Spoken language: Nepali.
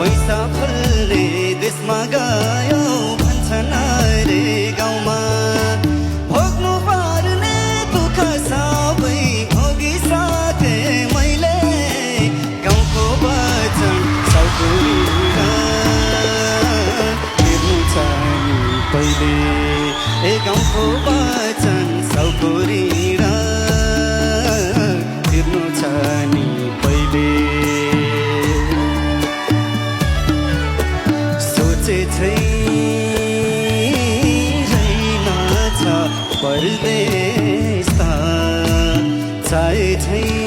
पैसा फुल्ने देशमा गयो भन्छन् अरे गाउँमा भोग्नु पर्ने दुःख सबै भोगिसके मैले गाउँको वचन सौकुरीमा तिर्नु छ नि पहिले ए गाउँको वचन सौकुरीमा तिर्नु छ नि पहिले सोचे छैन छ परदेश चाहे छैन